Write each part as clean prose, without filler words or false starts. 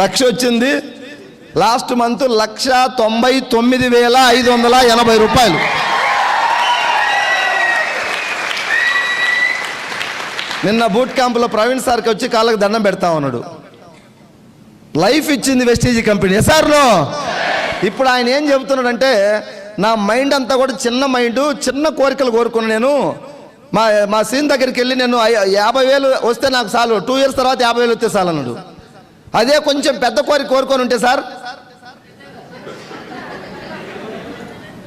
లక్ష వచ్చింది. Last month 1,99,580 రూపాయలు. నిన్న బూట్ క్యాంపులో ప్రవీణ్ సార్కి వచ్చి కాళ్ళకి దండం పెడతా ఉన్నాడు. లైఫ్ ఇచ్చింది వెస్టీజ్ కంపెనీ. సార్లో ఇప్పుడు ఆయన ఏం చెబుతున్నాడంటే, నా మైండ్ అంతా కూడా చిన్న మైండ్, చిన్న కోరికలు కోరుకున్నాను. నేను మా సీన్ దగ్గరికి వెళ్ళి నేను 50,000 వస్తే నాకు చాలు, 2 years తర్వాత 50,000 వస్తే చాలు అన్నాడు. అదే కొంచెం పెద్ద కోరిక కోరుకొని ఉంటే సార్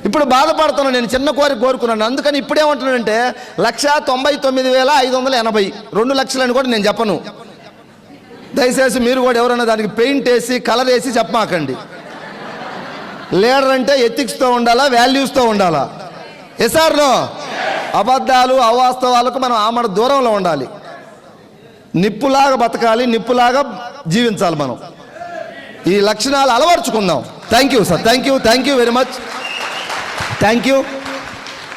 ఇప్పుడు బాధపడుతున్నాను. నేను చిన్న కోరిక కోరుకున్నాను. అందుకని ఇప్పుడేమంటున్నానంటే 1,99,580, 2 లక్షలని కూడా నేను చెప్పను. దయచేసి మీరు కూడా ఎవరైనా దానికి పెయింట్ వేసి కలర్ వేసి చెప్పమాకండి. లీడర్ అంటే ఎథిక్స్తో ఉండాలా, వాల్యూస్తో ఉండాలా. ఎసార్లో అబద్ధాలు అవాస్తవాలకు మనం ఆమడ దూరంలో ఉండాలి. నిప్పులాగా బతకాలి, నిప్పులాగా జీవించాలి. మనం ఈ లక్షణాలు అలవర్చుకుందాం. Thank you sir, thank you very much, thank you.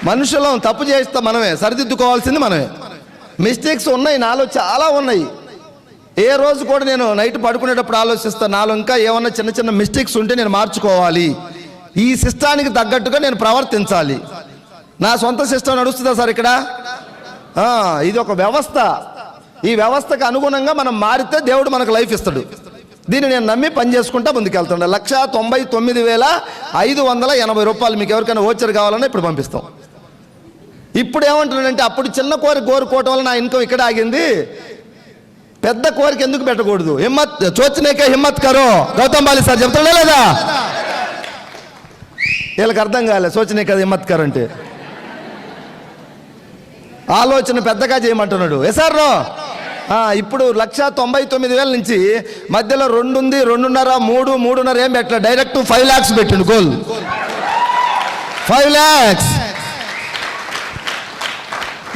మనుషులం తప్పు చేస్తే మనమే సరిదిద్దుకోవాల్సింది మనమే. మిస్టేక్స్ ఉన్నాయి, నాలో చాలా ఉన్నాయి. ఏ రోజు కూడా నేను నైట్ పడుకునేటప్పుడు ఆలోచిస్తాను, నాలో ఇంకా ఏమన్నా చిన్న చిన్న మిస్టేక్స్ ఉంటే నేను మార్చుకోవాలి, ఈ సిస్టానికి తగ్గట్టుగా నేను ప్రవర్తించాలి. నా సొంత సిస్టమ్ నడుస్తుందా సార్ ఇక్కడ? ఇది ఒక వ్యవస్థ. ఈ వ్యవస్థకు అనుగుణంగా మనం మారితే దేవుడు మనకు లైఫ్ ఇస్తాడు. దీన్ని నేను నమ్మి పని చేసుకుంటా ముందుకెళ్తుండే. 1,99,580 రూపాయలు. మీకు ఎవరికైనా ఓచర్ కావాలన్నా ఇప్పుడు పంపిస్తాం. ఇప్పుడు ఏమంటున్నాడంటే, అప్పుడు చిన్న కోరిక కోరుకోవటం వల్ల నా ఇన్కమ్ ఇక్కడ ఆగింది. పెద్ద కోరిక ఎందుకు పెట్టకూడదు? హిమ్మత్ సోచనేకే హిమ్మత్ కరో, గౌతమ్ బాలి సార్ చెప్తాడా లేదా? వీళ్ళకి అర్థం కాలే సోచనేకే హిమ్మత్ కరో అంటే. ఆలోచన పెద్దగా చేయమంటున్నాడు. ఎసార్లో ఇప్పుడు 1,99,000 నుంచి మధ్యలో 2 ఉంది, 2.5, 3, 3.5 ఏం పెట్టలే, డైరెక్ట్ 5 lakhs పెట్టిండు. Goal 5 lakhs.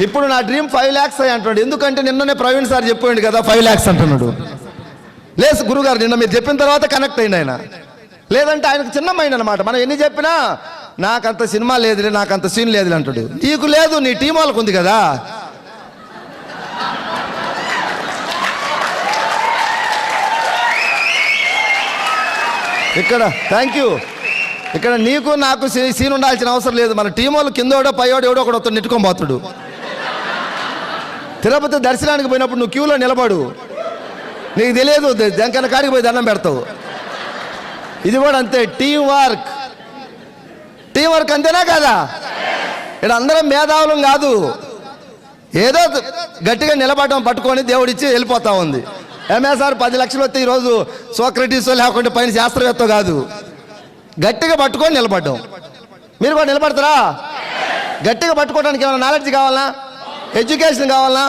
ఇప్పుడు నా డ్రీమ్ 5 lakhs అయ్యి అంటున్నాడు. ఎందుకంటే నిన్ననే ప్రవీణ్ సార్ చెప్పాడు కదా 5 lakhs అంటున్నాడు. లేదు గురుగారు, నిన్న మీరు చెప్పిన తర్వాత కనెక్ట్ అయింది ఆయన. లేదంటే ఆయనకు చిన్న మైండ్ అనమాట. మనం ఎన్ని చెప్పినా నాకంత సినిమా లేదులే, నాకంత సీన్ లేదులే అంటాడు. నీకు లేదు, నీ టీం వాళ్ళకు ఉంది కదా. ఇక్కడ థ్యాంక్ యూ. ఇక్కడ నీకు నాకు సీన్ ఉండాల్సిన అవసరం లేదు. మన టీం వాళ్ళు కిందోడో పైవాడు ఎవడో ఒకడు వస్తాడు, నెట్టుకొని పోతాడు. తిరుపతి దర్శనానికి పోయినప్పుడు నువ్వు క్యూలో నిలబడు, నీకు తెలియదు, దానికన్నా కాడికి పోయి దండం పెడతావు. ఇది కూడా అంతే, టీం వర్క్ అంతేనా కదా? ఇక్కడ అందరం మేధావులం కాదు, ఏదో గట్టిగా నిలబడడం పట్టుకొని దేవుడిచ్చి వెళ్ళిపోతా ఉంది. ఎంఎస్ఆర్ 10 లక్షలు వస్తే ఈరోజు సోక్రటీస్ లేకుంటే పైన శాస్త్రవేత్త కాదు, గట్టిగా పట్టుకొని నిలబడ్డాం. మీరు కూడా నిలబడతారా? గట్టిగా పట్టుకోవడానికి ఏమైనా నాలెడ్జ్ కావాలన్నా, ఎడ్యుకేషన్ కావాలన్నా,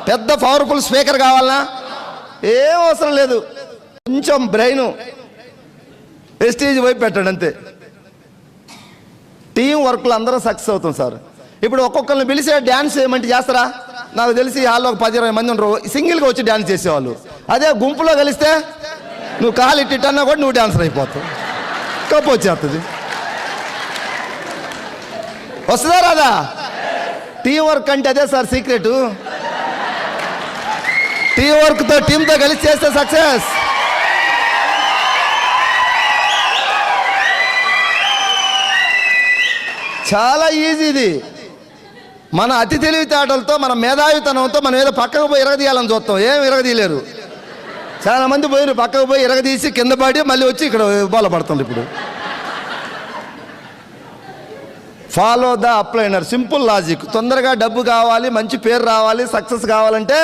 పెద్ద పవర్ఫుల్ స్పీకర్ కావాలన్నా, ఏం అవసరం లేదు. కొంచెం బ్రెయిన్ వెస్టీజ్ వైపు పెట్టండి అంతే. టీం వర్క్లో అందరూ సక్సెస్ అవుతాం సార్. ఇప్పుడు ఒక్కొక్కరిని పిలిచే డ్యాన్స్ చేయమంటే చేస్తారా? నాకు తెలిసి హాల్లో ఒక 10-20 మంది ఉండరు, సింగిల్గా వచ్చి డ్యాన్స్ చేసేవాళ్ళు. అదే గుంపులో కలిస్తే నువ్వు కాలు ఇట్టన్నా కూడా నువ్వు డ్యాన్సర్ అయిపోతావు, కప్పు వచ్చేస్తుంది. వస్తుందా రాదా? టీం వర్క్ అంటే అదే సార్ సీక్రెట్. టీం వర్క్తో టీంతో కలిసి చేస్తే సక్సెస్. చాలా ఈజీ ఇది. మన అతి తెలివితేటలతో, మన మేధావితనంతో మనం ఏదో పక్కకు పోయి ఇరగదీయాలని చూస్తాం, ఏం ఇరగదీయలేరు. చాలా మంది పోయి పక్కకు పోయి ఇరగదీసి కింద పడి మళ్ళీ వచ్చి ఇక్కడ బోల పడుతుంది. ఇప్పుడు ఫాలో ద అప్లైనర్, సింపుల్ లాజిక్. తొందరగా డబ్బు కావాలి, మంచి పేరు రావాలి, సక్సెస్ కావాలంటే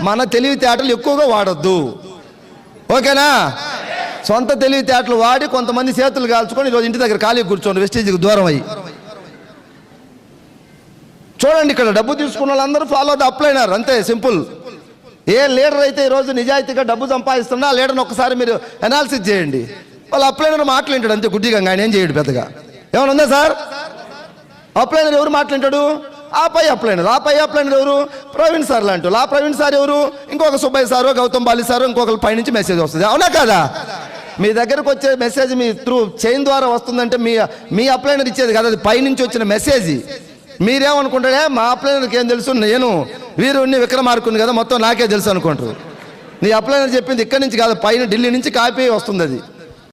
మన తెలివితేటలు ఎక్కువగా వాడొద్దు. ఓకేనా? సొంత తెలివితేటలు వాడి కొంతమంది చేతులు కాల్చుకొని ఈరోజు ఇంటి దగ్గర ఖాళీ కూర్చోండి, వెస్టీజ్కి దూరం అయ్యి. చూడండి, ఇక్కడ డబ్బు తీసుకున్న వాళ్ళందరూ ఫాలో ద అప్లైనర్, అంతే సింపుల్. ఏ లీడర్ అయితే ఈరోజు నిజాయితీగా డబ్బు సంపాదిస్తున్నా ఆ లీడర్ని ఒకసారి మీరు అనాలిసిస్ చేయండి. వాళ్ళు అప్లైనర్ మాట్లాంటాడు అంతే గుడ్డిగా, ఆయన ఏం చేయడు పెద్దగా. ఏమైనా ఉందా సార్? అప్లైనర్ ఎవరు మాట్లాంటాడు? ఆ పై అప్లైనర్ ఎవరు? ప్రవీణ్ సార్ లాంటి. ఆ ప్రవీణ్ సార్ ఎవరు? ఇంకొక సుబ్బయ్య సారు, గౌతమ్ బాలి సారు, ఇంకొకరి పైనుంచి మెసేజ్ వస్తుంది. అవునా కదా? మీ దగ్గరకు వచ్చే మెసేజ్ మీ త్రూ చైన్ ద్వారా వస్తుందంటే మీ అప్లైనర్ ఇచ్చేది కదా, అది పైనుంచి వచ్చిన మెసేజ్. మీరేమనుకుంటారే, మా అప్లైనర్కి ఏం తెలుసు, నేను వీరుణ్ణి విక్రమార్కుని కదా, మొత్తం నాకే తెలుసు అనుకుంటారు. నీ అప్లైనర్ చెప్పింది ఇక్కడి నుంచి కాదు, పైన ఢిల్లీ నుంచి కాపీ వస్తుంది అది.